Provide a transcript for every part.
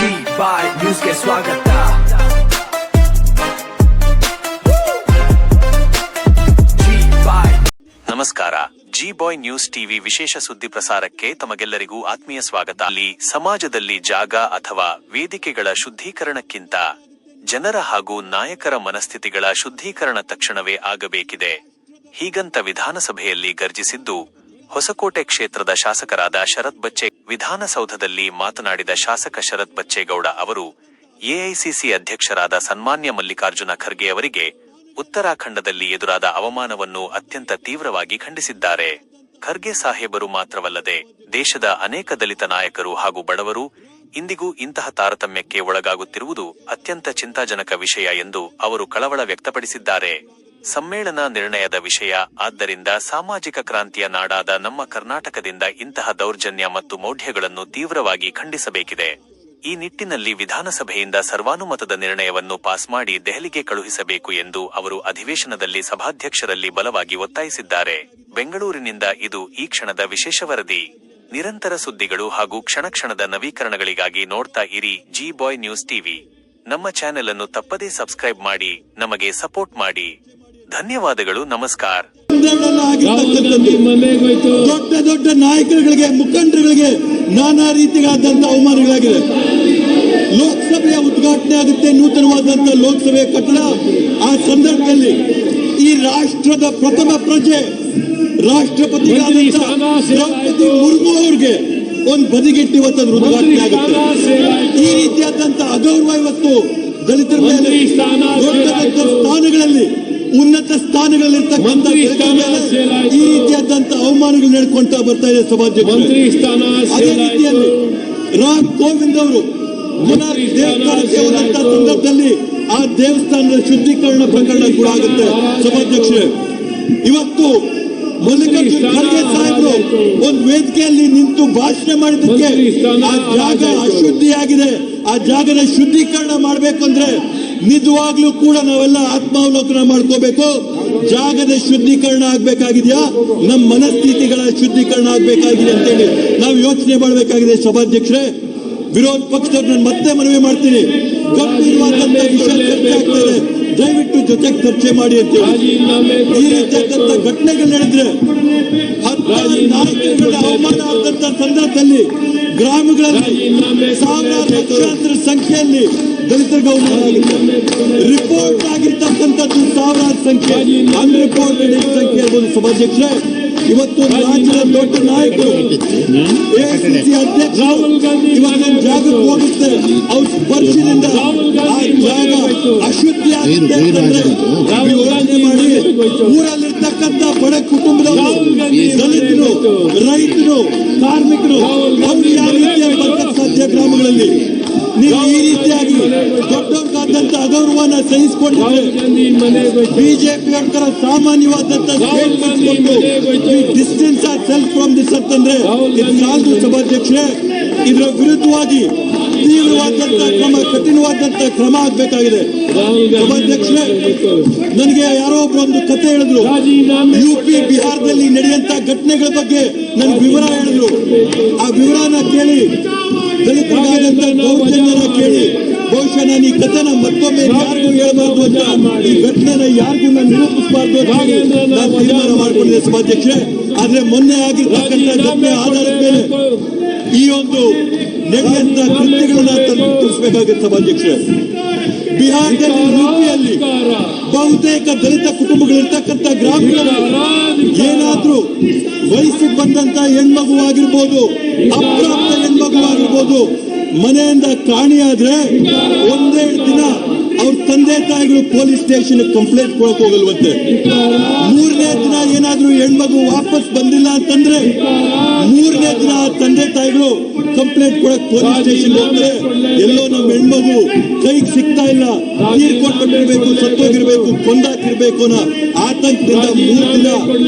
ಬಾಯ್ ನ್ಯೂಸ್ಗೆ ಸ್ವಾಗತ. ನಮಸ್ಕಾರ. ಜಿ ಬಾಯ್ ನ್ಯೂಸ್ ಟಿವಿ ವಿಶೇಷ ಸುದ್ದಿ ಪ್ರಸಾರಕ್ಕೆ ತಮಗೆಲ್ಲರಿಗೂ ಆತ್ಮೀಯ ಸ್ವಾಗತ. ಅಲ್ಲಿ ಸಮಾಜದಲ್ಲಿ ಜಾಗ ಅಥವಾ ವೇದಿಕೆಗಳ ಶುದ್ಧೀಕರಣಕ್ಕಿಂತ ಜನರ ಹಾಗೂ ನಾಯಕರ ಮನಸ್ಥಿತಿಗಳ ಶುದ್ಧೀಕರಣ ತಕ್ಷಣವೇ ಆಗಬೇಕಿದೆ. ಹೀಗಂತ ವಿಧಾನಸಭೆಯಲ್ಲಿ ಗರ್ಜಿಸಿದ್ದು ಹೊಸಕೋಟೆ ಕ್ಷೇತ್ರದ ಶಾಸಕರಾದ ಶರತ್ ಬಚ್ಚೆ. ವಿಧಾನಸೌಧದಲ್ಲಿ ಮಾತನಾಡಿದ ಶಾಸಕ ಶರತ್ ಬಚ್ಚೇಗೌಡ ಅವರು ಎಐಸಿಸಿ ಅಧ್ಯಕ್ಷರಾದ ಸನ್ಮಾನ್ಯ ಮಲ್ಲಿಕಾರ್ಜುನ ಖರ್ಗೆ ಅವರಿಗೆ ಉತ್ತರಾಖಂಡದಲ್ಲಿ ಎದುರಾದ ಅವಮಾನವನ್ನು ಅತ್ಯಂತ ತೀವ್ರವಾಗಿ ಖಂಡಿಸಿದ್ದಾರೆ. ಖರ್ಗೆ ಸಾಹೇಬರು ಮಾತ್ರವಲ್ಲದೆ ದೇಶದ ಅನೇಕ ದಲಿತ ನಾಯಕರು ಹಾಗೂ ಬಡವರು ಇಂದಿಗೂ ಇಂತಹ ತಾರತಮ್ಯಕ್ಕೆ ಒಳಗಾಗುತ್ತಿರುವುದು ಅತ್ಯಂತ ಚಿಂತಾಜನಕ ವಿಷಯ ಎಂದು ಅವರು ಕಳವಳ ವ್ಯಕ್ತಪಡಿಸಿದ್ದಾರೆ. ಸಮ್ಮೇಳನ ನಿರ್ಣಯದ ವಿಷಯ. ಆದ್ದರಿಂದ ಸಾಮಾಜಿಕ ಕ್ರಾಂತಿಯ ನಾಡಾದ ನಮ್ಮ ಕರ್ನಾಟಕದಿಂದ ಇಂತಹ ದೌರ್ಜನ್ಯ ಮತ್ತು ಮೌಢ್ಯಗಳನ್ನು ತೀವ್ರವಾಗಿ ಖಂಡಿಸಬೇಕಿದೆ. ಈ ನಿಟ್ಟಿನಲ್ಲಿ ವಿಧಾನಸಭೆಯಿಂದ ಸರ್ವಾನುಮತದ ನಿರ್ಣಯವನ್ನು ಪಾಸ್ ಮಾಡಿ ದೆಹಲಿಗೆ ಕಳುಹಿಸಬೇಕು ಎಂದು ಅವರು ಅಧಿವೇಶನದಲ್ಲಿ ಸಭಾಧ್ಯಕ್ಷರಲ್ಲಿ ಬಲವಾಗಿ ಒತ್ತಾಯಿಸಿದ್ದಾರೆ. ಬೆಂಗಳೂರಿನಿಂದ ಇದು ಈ ಕ್ಷಣದ ವಿಶೇಷ ವರದಿ. ನಿರಂತರ ಸುದ್ದಿಗಳು ಹಾಗೂ ಕ್ಷಣಕ್ಷಣದ ನವೀಕರಣಗಳಿಗಾಗಿ ನೋಡ್ತಾ ಇರಿ ಜಿ ಬಾಯ್ ನ್ಯೂಸ್ ಟಿವಿ. ನಮ್ಮ ಚಾನೆಲ್ ಅನ್ನು ತಪ್ಪದೇ ಸಬ್ಸ್ಕ್ರೈಬ್ ಮಾಡಿ, ನಮಗೆ ಸಪೋರ್ಟ್ ಮಾಡಿ. ಧನ್ಯವಾದಗಳು. ನಮಸ್ಕಾರ. ದೊಡ್ಡ ದೊಡ್ಡ ನಾಯಕರುಗಳಿಗೆ, ಮುಖಂಡರುಗಳಿಗೆ ನಾನಾ ರೀತಿಯಾದಂತ ಅವಮಾನಗಳಾಗಿದೆ. ಲೋಕಸಭೆಯ ಉದ್ಘಾಟನೆ ಆಗುತ್ತೆ, ನೂತನವಾದಂತಹ ಲೋಕಸಭೆ ಕಟ್ಟಡ. ಆ ಸಂದರ್ಭದಲ್ಲಿ ಈ ರಾಷ್ಟ್ರದ ಪ್ರಥಮ ಪ್ರಜೆ ರಾಷ್ಟ್ರಪತಿಗಳಾದಂತ ದ್ರೌಪದಿ ಮುರ್ಮು ಅವ್ರಿಗೆ ಒಂದು ಬದಿಗೆಟ್ಟು ಇವತ್ತು ಉದ್ಘಾಟನೆ ಆಗುತ್ತೆ. ಈ ರೀತಿಯಾದಂತ ಅಗೌರವ ಇವತ್ತು ದಲಿತರ ಮೇಲೆ ದೊಡ್ಡ ದೊಡ್ಡ ಸ್ಥಾನಗಳಲ್ಲಿ, ಉನ್ನತ ಸ್ಥಾನಗಳಲ್ಲಿರ್ತಕ್ಕಂಥ ಈ ರೀತಿಯಾದಂತ ಅವಮಾನಗಳು ನಡ್ಕೊಂತ ಬರ್ತಾ ಇದೆ ಸಭಾಧ್ಯಕ್ಷರು. ಅದೇ ರೀತಿಯಲ್ಲಿ ರಾಮ್ ಕೋವಿಂದ್ ಅವರು ದೇವಸ್ಥಾನಕ್ಕೆ ಹೋದಂತ ಸಂದರ್ಭದಲ್ಲಿ ಆ ದೇವಸ್ಥಾನದ ಶುದ್ಧೀಕರಣ ಪ್ರಕರಣ ಕೂಡ ಆಗುತ್ತೆ ಸಭಾಧ್ಯಕ್ಷರೇ. ಇವತ್ತು ಮಲ್ಲಿಕಾರ್ಜುನ ಖರ್ಗೆ ಸಾಹೇಬರು ಒಂದು ವೇದಿಕೆಯಲ್ಲಿ ನಿಂತು ಭಾಷಣ ಮಾಡಿದ್ದಕ್ಕೆ ಆ ಜಾಗ ಅಶುದ್ಧಿಯಾಗಿದೆ. ಆ ಜಾಗದ ಶುದ್ಧೀಕರಣ ಮಾಡಬೇಕು ಅಂದ್ರೆ ನಿಜವಾಗ್ಲೂ ಕೂಡ ನಾವೆಲ್ಲ ಆತ್ಮಾವಲೋಕನ ಮಾಡ್ಕೋಬೇಕು. ಜಾಗದ ಶುದ್ಧೀಕರಣ ಆಗ್ಬೇಕಾಗಿದೆಯಾ, ನಮ್ಮ ಮನಸ್ಥಿತಿಗಳ ಶುದ್ಧೀಕರಣ ಆಗ್ಬೇಕಾಗಿದೆ ಅಂತೇಳಿ ನಾವು ಯೋಚನೆ ಮಾಡಬೇಕಾಗಿದೆ ಸಭಾಧ್ಯಕ್ಷರೇ. ವಿರೋಧ ಪಕ್ಷದವ್ರು ನಾನು ಮತ್ತೆ ಮನವಿ ಮಾಡ್ತೀನಿ, ಗಂಭೀರವಾದಂತಹ ವಿಷಯ ಚರ್ಚೆ ಆಗ್ತಾ ಇದೆ, ದಯವಿಟ್ಟು ಜೊತೆಗೆ ಚರ್ಚೆ ಮಾಡಿ ಅಂತೇಳಿ. ಈ ರೀತಿಯಾದಂತ ಘಟನೆಗಳು ನಡೆದ್ರೆ ನಾಯಕರುಗಳ ಅವಮಾನ ಆದಂತ ಸಂದರ್ಭದಲ್ಲಿ ಗ್ರಾಮಗಳಲ್ಲಿ ಸಾವಿರಾರು ಲಕ್ಷಾಂತರ ಸಂಖ್ಯೆಯಲ್ಲಿ ದಲಿತರಿಗೆ ಅವಮಾನ ಆಗುತ್ತೆ. ರಿಪೋರ್ಟ್ ಆಗಿರ್ತಕ್ಕಂಥದ್ದು ಸಾವಿರಾರು ಸಂಖ್ಯೆ, ಅನ್ರಿಪೋರ್ಟೆಡ್ ಸಂಖ್ಯೆ ಇರ್ಬೋದು ಸಭಾಧ್ಯಕ್ಷರೇ. ಇವತ್ತು ರಾಜ್ಯದ ದೊಡ್ಡ ನಾಯಕರು, ಎಐಸಿಸಿ ಅಧ್ಯಕ್ಷ ಇವತ್ತು ಜಾಗಕ್ಕೆ ಹೋಗುತ್ತೆ, ಅವ್ರ ಸ್ಪರ್ಶದಿಂದ ಆ ಜಾಗ ಅಶುದ್ಧಿ ಆಗುತ್ತೆ ಅಂತಂದ್ರೆ ಯೋಚನೆ ಮಾಡಿ. ಊರಲ್ಲಿರ್ತಕ್ಕಂಥ ಬಡ ಕುಟುಂಬದವರು, ದಲಿತರು, ರೈತರು, ಕಾರ್ಮಿಕರು ಅವ್ರು ಯಾವ ರೀತಿಯಾಗಿ ಬರಕ್ಕೆ ಸಾಧ್ಯ? ಗ್ರಾಮಗಳಲ್ಲಿ ನೀವು ಈ ರೀತಿಯಾಗಿ ದೊಡ್ಡವ್ರಿಗಾದಂತ ಅಗೌರವನ ಸಹಿಸಿಕೊಂಡಿದ್ರೆ ಬಿಜೆಪಿ ಅವರ ಸಾಮಾನ್ಯವಾದಂತ ಸ್ಟೇಟ್ಮೆಂಟ್ ಕೊಟ್ಟು distance our self from this ಅಂತಂದ್ರೆ ಇದು ಸಾಲದು ಸಭಾಧ್ಯಕ್ಷರೇ. ಇದರ ವಿರುದ್ಧವಾಗಿ ತೀವ್ರವಾದಂತ ಕ್ರಮ, ಕಠಿಣವಾದಂತ ಕ್ರಮ ಆಗ್ಬೇಕಾಗಿದೆ ಸಭಾಧ್ಯಕ್ಷರೇ. ನನಗೆ ಯಾರೋ ಒಬ್ರು ಒಂದು ಕತೆ ಹೇಳಿದ್ರು, ಯುಪಿ ಬಿಹಾರದಲ್ಲಿ ನಡೆಯುವಂತ ಘಟನೆಗಳ ಬಗ್ಗೆ ನನಗೆ ವಿವರ ಹೇಳಿದ್ರು. ಆ ವಿವರನ ಕೇಳಿ, ದಲಿತರಿಗಾದಂತ ದೌರ್ಜನ್ಯನ ಕೇಳಿ, ಬಹುಶಃ ನಾನು ಈ ಕಥೆನ ಮತ್ತೊಮ್ಮೆ ಯಾರಿಗೂ ಹೇಳಬಾರ್ದು ಅಂತ, ಈ ಘಟನೆನ ಯಾರಿಗೂ ನಾನು ನಿರೂಪಿಸಬಾರ್ದು ಅಂತ ನಾನು ತೀರ್ಮಾನ ಮಾಡಿಕೊಂಡಿದ್ದೆ ಸಭಾಧ್ಯಕ್ಷರೇ. ಆದ್ರೆ ಮೊನ್ನೆ ಆಗಿರ್ತಕ್ಕಂಥ ಘಟನೆ ಆಧಾರದ ಮೇಲೆ ಈ ಒಂದು ನಡೆಯುವಂತ ಕೃತ್ಯಗಳನ್ನ ತಿಳಿಸಬೇಕಾಗುತ್ತೆ ಸಭಾಧ್ಯಕ್ಷರೇ. ಬಿಹಾರದಲ್ಲಿ, ಯುಪಿಯಲ್ಲಿ ಬಹುತೇಕ ದಲಿತ ಕುಟುಂಬಗಳಿರ್ತಕ್ಕಂಥ ಗ್ರಾಮಗಳಲ್ಲಿ ಏನಾದ್ರೂ ವಯಸ್ಸಿಗೆ ಬಂದಂತ ಹೆಣ್ಮಗು ಆಗಿರ್ಬೋದು, ಅಪ್ರಾಪ್ತ ಹೆಣ್ಮಗು ಆಗಿರ್ಬೋದು, ಮನೆಯಿಂದ ಕಾಣಿಯಾದ್ರೆ ಒಂದೇ ದಿನ ಅವ್ರ ತಂದೆ ತಾಯಿಗಳು ಪೊಲೀಸ್ ಸ್ಟೇಷನ್ ಕಂಪ್ಲೇಂಟ್ ಕೊಡಕ್ ಹೋಗಲ್ವಂತೆ. ಮೂರನೇ ದಿನ ಏನಾದ್ರೂ ಹೆಣ್ಮಗು ವಾಪಸ್ ಬಂದಿಲ್ಲ ಅಂತಂದ್ರೆ ಮೂರನೇ ದಿನ ತಂದೆ ತಾಯಿಗಳು ಕಂಪ್ಲೇಂಟ್ ಕೊಡಕ್ ಪೊಲೀಸ್ ಸ್ಟೇಷನ್ ಹೋಗ್ತಾರೆ. ಎಲ್ಲೋ ನಮ್ಮ ಹೆಣ್ಮಗು ಕೈಗೆ ಸಿಗ್ತಾ ಇಲ್ಲ, ತೀರ್ಕೊಂಡ್ಬಿಟ್ಟಿರ್ಬೇಕು, ಸತ್ತೋಗಿರ್ಬೇಕು, ಕೊಂದಾಕಿರ್ಬೇಕು ಅನ್ನೋ ಆತಂಕದಿಂದ 3 ದಿನ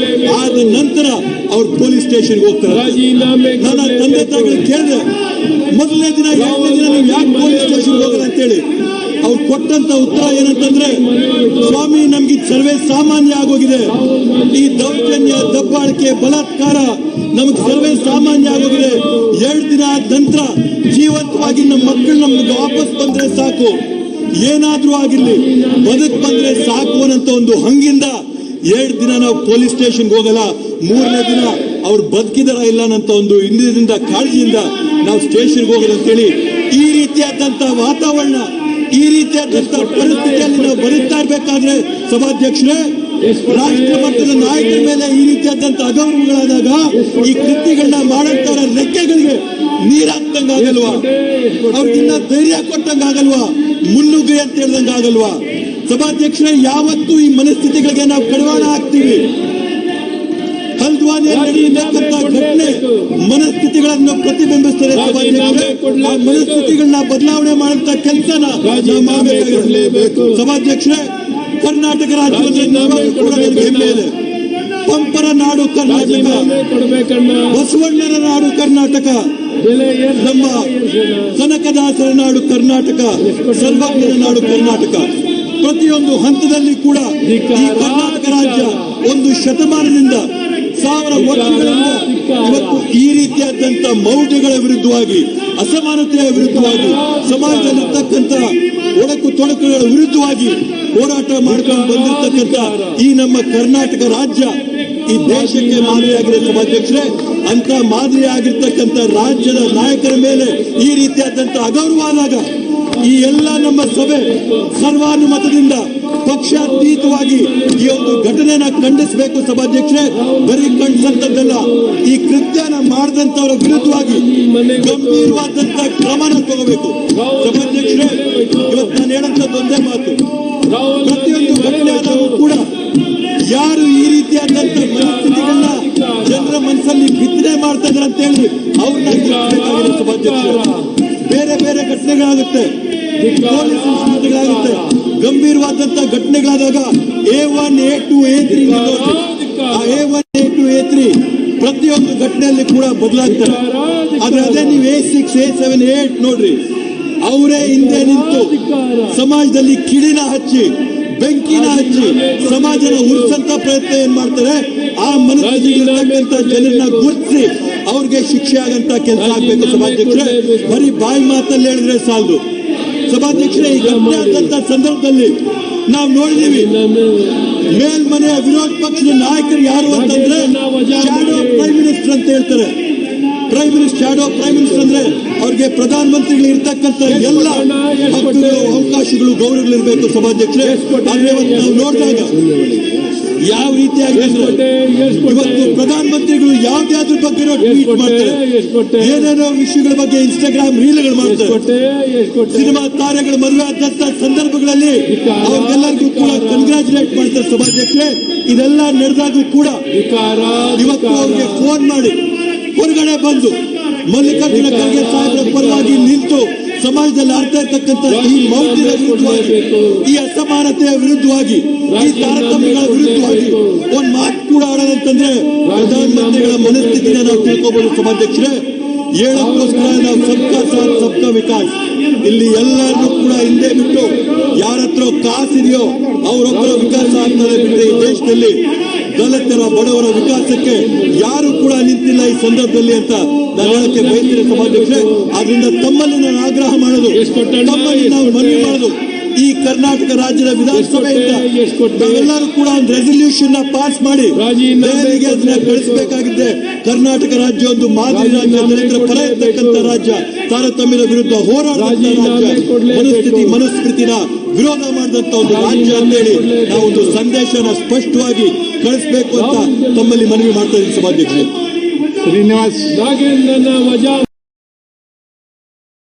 ಆದ ನಂತರ ಅವ್ರು ಪೊಲೀಸ್ ಸ್ಟೇಷನ್ಗೆ ಹೋಗ್ತಾರೆ. ನಾನು ತಂದೆ ತಾಯಿಗಳು ಕೇಳಿದೆ, ಮೊದಲನೇ ದಿನ 2ನೇ ದಿನ ನೀವು ಯಾಕೆ ಪೊಲೀಸ್ ಸ್ಟೇಷನ್ಗೆ ಹೋಗಲ್ಲ ಅಂತೇಳಿ. ಅವ್ರು ಕೊಟ್ಟಂತ ಉತ್ತರ ಏನಂತಂದ್ರೆ, ಸ್ವಾಮಿ ನಮ್ಗೆ ಸರ್ವೇ ಸಾಮಾನ್ಯ ಆಗೋಗಿದೆ, ಈ ದೌರ್ಜನ್ಯ, ದಬ್ಬಾಳಿಕೆ, ಬಲಾತ್ಕಾರ ನಮಗೆ ಸರ್ವೇ ಸಾಮಾನ್ಯ ಆಗೋಗಿದೆ, 2 ದಿನ ಆದ ನಂತರ ಜೀವಂತವಾಗಿ ನಮ್ಮ ಮಕ್ಕಳು ನಮ್ಗೆ ವಾಪಸ್ ಬಂದ್ರೆ ಸಾಕು, ಏನಾದ್ರೂ ಆಗಿರ್ಲಿ ಬದುಕ್ ಬಂದ್ರೆ ಸಾಕು ಅನ್ನಂತ ಒಂದು ಹಂಗಿಂದ 2 ದಿನ ನಾವು ಪೊಲೀಸ್ ಸ್ಟೇಷನ್ಗೆ ಹೋಗಲ್ಲ. 3ನೇ ದಿನ ಅವ್ರು ಬದುಕಿದಾರ ಇಲ್ಲ ಅನ್ನಂತ ಒಂದು ಇಂದಿನಿಂದ ಕಾಳಜಿಯಿಂದ ನಾವು ಸ್ಟೇಷನ್ಗೆ ಹೋಗಲ್ಲ ಅಂತೇಳಿ ಈ ರೀತಿಯಾದಂತ ವಾತಾವರಣ, ಈ ರೀತಿಯಾದಂತ ಪರಿಸ್ಥಿತಿಯಲ್ಲಿ ನಾವು ಬದುಕ್ತಾ ಇರ್ಬೇಕಾದ್ರೆ ಸಭಾಧ್ಯಕ್ಷರೇ, ರಾಷ್ಟ್ರ ಮಟ್ಟದ ನಾಯಕರ ಮೇಲೆ ಈ ರೀತಿಯಾದಂತ ಅಗೌರವಗಳಾದಾಗ ಈ ಕೃತ್ಯಗಳನ್ನ ಮಾಡಂತವರ ರೆಕ್ಕೆಗಳಿಗೆ ನೀರಾಕ್ತಂಗಾಗಲ್ವಾ? ಅವ್ರಿಗಿನ್ನ ಧೈರ್ಯ ಕೊಟ್ಟಂಗಾಗಲ್ವಾ? ಮುನ್ನುಗ್ಗಿ ಅಂತ ಹೇಳ್ದಂಗಾಗಲ್ವಾ? ಸಭಾಧ್ಯಕ್ಷರೇ, ಯಾವತ್ತೂ ಈ ಮನಸ್ಥಿತಿಗಳಿಗೆ ನಾವು ಕಡಿವಾಣ ಹಾಕ್ತೀವಿ. ಹಲ್ದ್ವಾನಿಯಲ್ಲಿ ನಡೆಯತಕ್ಕಂಥ ಘಟನೆ ಮನಸ್ಥಿತಿಗಳನ್ನು ಪ್ರತಿಬಿಂಬಿಸ್ತದೆ. ಸಭಾಧ್ಯಕ್ಷರೇ, ಆ ಮನಸ್ಥಿತಿಗಳನ್ನ ಬದಲಾವಣೆ ಮಾಡುವಂತ ಕೆಲಸನ ನಾವು ಮಾಡಬೇಕಾಗಿರಲೇಬೇಕು. ಸಭಾಧ್ಯಕ್ಷರೇ, ಕರ್ನಾಟಕ ರಾಜ್ಯದಲ್ಲಿ ಹೆಮ್ಮೆ ಇದೆ. ಪಂಪರ ನಾಡು ಕರ್ನಾಟಕ, ಬಸವಣ್ಣನ ನಾಡು ಕರ್ನಾಟಕ, ನಮ್ಮ ಕನಕದಾಸರ ನಾಡು ಕರ್ನಾಟಕ, ಸರ್ವಜ್ಞನ ನಾಡು ಕರ್ನಾಟಕ. ಪ್ರತಿಯೊಂದು ಹಂತದಲ್ಲಿ ಕೂಡ ಈ ಕರ್ನಾಟಕ ರಾಜ್ಯ ಒಂದು ಶತಮಾನದಿಂದ 1000 ವರ್ಷಗಳಿಂದ ಇವತ್ತು ಈ ರೀತಿಯಾದಂತ ಮೌಢ್ಯಗಳ ವಿರುದ್ಧವಾಗಿ, ಅಸಮಾನತೆಯ ವಿರುದ್ಧವಾಗಿ, ಸಮಾಜದಲ್ಲಿರ್ತಕ್ಕಂಥ ಒಡಕು ತೊಡಕುಗಳ ವಿರುದ್ಧವಾಗಿ ಹೋರಾಟ ಮಾಡ್ಕೊಂಡು ಬಂದಿರತಕ್ಕಂಥ ಈ ನಮ್ಮ ಕರ್ನಾಟಕ ರಾಜ್ಯ ಈ ದೇಶಕ್ಕೆ ಮಾದರಿಯಾಗಿದೆ. ಸಭಾಧ್ಯಕ್ಷರೇ, ಅಂತ ಮಾದರಿಯಾಗಿರ್ತಕ್ಕಂಥ ರಾಜ್ಯದ ನಾಯಕರ ಮೇಲೆ ಈ ರೀತಿಯಾದಂತ ಅಗೌರವ ಆದಾಗ ಈ ಎಲ್ಲ ನಮ್ಮ ಸಭೆ ಸರ್ವಾನುಮತದಿಂದ ಪಕ್ಷಾತೀತವಾಗಿ ಈ ಒಂದು ಘಟನೆನ ಖಂಡಿಸಬೇಕು. ಸಭಾಧ್ಯಕ್ಷರೇ, ಬರೀ ಖಂಡಿಸಂತದ್ದಲ್ಲ, ಈ ಕೃತ್ಯನ ಮಾಡಿದಂತವರ ವಿರುದ್ಧವಾಗಿ ಗಂಭೀರವಾದಂತ ಕ್ರಮನ ತಗೋಬೇಕು. ಸಭಾಧ್ಯಕ್ಷರೇ, ಇವತ್ತು ನಾನು ಹೇಳಂತದ್ದು ಒಂದೇ ಮಾತು, ಪ್ರತಿಯೊಂದು ಘಟನೆ ಆದರೂ ಕೂಡ ಯಾರು ಈ ರೀತಿಯಾದಂತ ಮನಸ್ಥಿತಿಗಳನ್ನ ಜನರ ಮನಸ್ಸಲ್ಲಿ ಬಿತ್ತನೆ ಮಾಡ್ತಾ ಇದ್ದಾರೆ ಅಂತ ಹೇಳಿ ಅವ್ರನ್ನ ಗೆಲ್ಲಿಸಬೇಕಾಗಿದೆ. ಸಭಾಧ್ಯಕ್ಷರೇ, ಬೇರೆ ಬೇರೆ ಘಟನೆಗಳಾಗುತ್ತೆ, ಪೊಲೀಸ್ ಇನ್ಸಿಡೆಂಟ್ಗಳಾಗುತ್ತೆ, ಗಂಭೀರವಾದಂತ ಘಟನೆಗಳಾದಾಗ A1, A2, A3 ಆ A1, A2, A3 ಪ್ರತಿಯೊಂದು ಘಟನೆಯಲ್ಲಿ ಕೂಡ ಬದಲಾಗ್ತಾರೆ. ಆದ್ರೆ ಅದೇ ನೀವು A6, A7, A8 ನೋಡ್ರಿ, ಅವರೇ ಹಿಂದೆ ನಿಂತು ಸಮಾಜದಲ್ಲಿ ಕಿಡಿನ ಹಚ್ಚಿ, ಬೆಂಕಿನ ಹಚ್ಚಿ ಸಮಾಜನ ಉಳಿಸಂತ ಪ್ರಯತ್ನ ಏನ್ ಮಾಡ್ತಾರೆ, ಆ ಮನಸ್ಥಿತಿಗಳಿರ್ತಕ್ಕಂಥ ಜನರನ್ನ ಗುರುತಿಸಿ ಅವ್ರಿಗೆ ಶಿಕ್ಷೆ ಆಗಂತ ಕೆಲಸ ಆಗ್ಬೇಕು. ಸಭಾಧ್ಯಕ್ಷರೇ, ಬರೀ ಬಾಯಿ ಮಾತಲ್ಲಿ ಹೇಳಿದ್ರೆ ಸಾಲದು. ಸಭಾಧ್ಯಕ್ಷರೇ, ಈ ಘಟನೆ ಆದಂತ ಸಂದರ್ಭದಲ್ಲಿ ನಾವು ನೋಡಿದೀವಿ, ಮೇಲ್ಮನೆಯ ವಿರೋಧ ಪಕ್ಷದ ನಾಯಕರು ಯಾರು ಅಂತಂದ್ರೆ ಶಾಡೋ ಪ್ರೈಮ್ ಮಿನಿಸ್ಟರ್ ಅಂತ ಹೇಳ್ತಾರೆ. Prime minister, shadow prime minister ಅಂದ್ರೆ ಅವ್ರಿಗೆ ಪ್ರಧಾನಮಂತ್ರಿಗಳು ಇರ್ತಕ್ಕಂಥ ಎಲ್ಲ ಹಕ್ಕುಗಳು, ಅವಕಾಶಗಳು, ಗೌರವಗಳಿರ್ಬೇಕು. ಸಭಾಧ್ಯಕ್ಷರೇ, ಆದ್ರೆ ನಾವು ನೋಡಿದಾಗ ಯಾವ ರೀತಿಯಾಗಿ ಇವತ್ತು ಪ್ರಧಾನಮಂತ್ರಿಗಳು ಯಾವ್ದಾದ್ರ ಬಗ್ಗೆ ಟ್ವೀಟ್ ಮಾಡ್ತಾರೆ, ಏನೇನೋ ವಿಷಯಗಳ ಬಗ್ಗೆ ಇನ್ಸ್ಟಾಗ್ರಾಮ್ ರೀಲ್ಗಳು ಮಾಡ್ತಾರೆ. ಸಿನಿಮಾ ತಾರೆಗಳ ಮದುವೆ ಆದಂತ ಸಂದರ್ಭಗಳಲ್ಲಿ ಅವ್ರಿಗೆಲ್ಲರಿಗೂ ಕೂಡ ಕಂಗ್ರಾಚುಲೇಟ್ ಮಾಡ್ತಾರೆ. ಸಭಾಧ್ಯಕ್ಷರೇ, ಇದೆಲ್ಲ ನಡೆದಾಗೂ ಕೂಡ ಇವತ್ತು ಅವ್ರಿಗೆ ಫೋನ್ ಮಾಡಿ ಹೊರಗಡೆ ಬಂದು ಮಲ್ಲಿಕಾರ್ಜುನ ಖರ್ಗೆ ಸಾಹೇಬರ ಪರವಾಗಿ ನಿಂತು ಸಮಾಜದಲ್ಲಿ ಆಡ್ತಾ ಇರ್ತಕ್ಕಂಥ ಈ ಮೌಢ್ಯದ ವಿರುದ್ಧವಾಗಿ, ಈ ಅಸಮಾನತೆಯ ವಿರುದ್ಧವಾಗಿ, ಈ ತಾರತಮ್ಯಗಳ ವಿರುದ್ಧವಾಗಿ ಒಂದ್ ಮಾತು ಕೂಡ ಆಡೋದಂತಂದ್ರೆ ಪ್ರಧಾನಮಂತ್ರಿಗಳ ಮನಸ್ಥಿತಿನ ನಾವು ತಿಳ್ಕೋಬಹುದು. ಸಭಾಧ್ಯಕ್ಷರೇ, ಹೇಳೋಕ್ಕೋಸ್ಕರ ನಾವು ಸಬ್ಕಾ ಸಾಥ್ ಸಬ್ಕಾ ವಿಕಾಸ್, ಇಲ್ಲಿ ಎಲ್ಲರನ್ನೂ ಕೂಡ ಹಿಂದೆ ಬಿಟ್ಟು ಯಾರ ಹತ್ರ ಕಾಸಿದೆಯೋ ಅವರೊಬ್ಬರ ವಿಕಾಸ ಆಗ್ತದೆ ಬಿಟ್ಟರೆ ಈ ದೇಶದಲ್ಲಿ ದಲಿತರ, ಬಡವರ ವಿಕಾಸಕ್ಕೆ ಯಾರು ಕೂಡ ನಿಂತಿಲ್ಲ ಈ ಸಂದರ್ಭದಲ್ಲಿ ಅಂತ ನಾನು ಹೇಳಕ್ಕೆ ಬಯಸ್ತೀನಿ. ಸಭಾಧ್ಯಕ್ಷರೇ, ಆದ್ರಿಂದ ತಮ್ಮಲ್ಲಿ ನಾನು ಆಗ್ರಹ ಮಾಡೋದು, ತಮ್ಮಲ್ಲಿ ನಾವು ಮನವಿ ಮಾಡೋದು, ಈ ಕರ್ನಾಟಕ ರಾಜ್ಯದ ವಿಧಾನಸಭೆಯಿಂದ ನಾವೆಲ್ಲರೂ ಕೂಡ ಒಂದು ರೆಸಲ್ಯೂಷನ್ ಪಾಸ್ ಮಾಡಿ ದೆಹಲಿಗೆ ಅದನ್ನ ಕಳಿಸಬೇಕಾಗಿದೆ. ಕರ್ನಾಟಕ ರಾಜ್ಯ ಒಂದು ಮಾದರಿ ರಾಜ್ಯ, ದಲಿತರ ಪರ ಇರ್ತಕ್ಕಂಥ ರಾಜ್ಯ, ತಾರತಮ್ಯದ ವಿರುದ್ಧ ಹೋರಾಡುವಂತ ರಾಜ್ಯ, ಮನುಸ್ಮೃತಿನ ವಿರೋಧ ಮಾಡಿದಂತ ಒಂದು ರಾಜ್ಯ ಅಂತೇಳಿ ನಾವು ಒಂದು ಸಂದೇಶನ ಸ್ಪಷ್ಟವಾಗಿ ಕಳಿಸಬೇಕು ಅಂತ ತಮ್ಮಲ್ಲಿ ಮನವಿ ಮಾಡ್ತಾ ಇದ್ದೀನಿ. ಸಭಾಧ್ಯಕ್ಷರೇ, ಶ್ರೀನಿವಾಸ್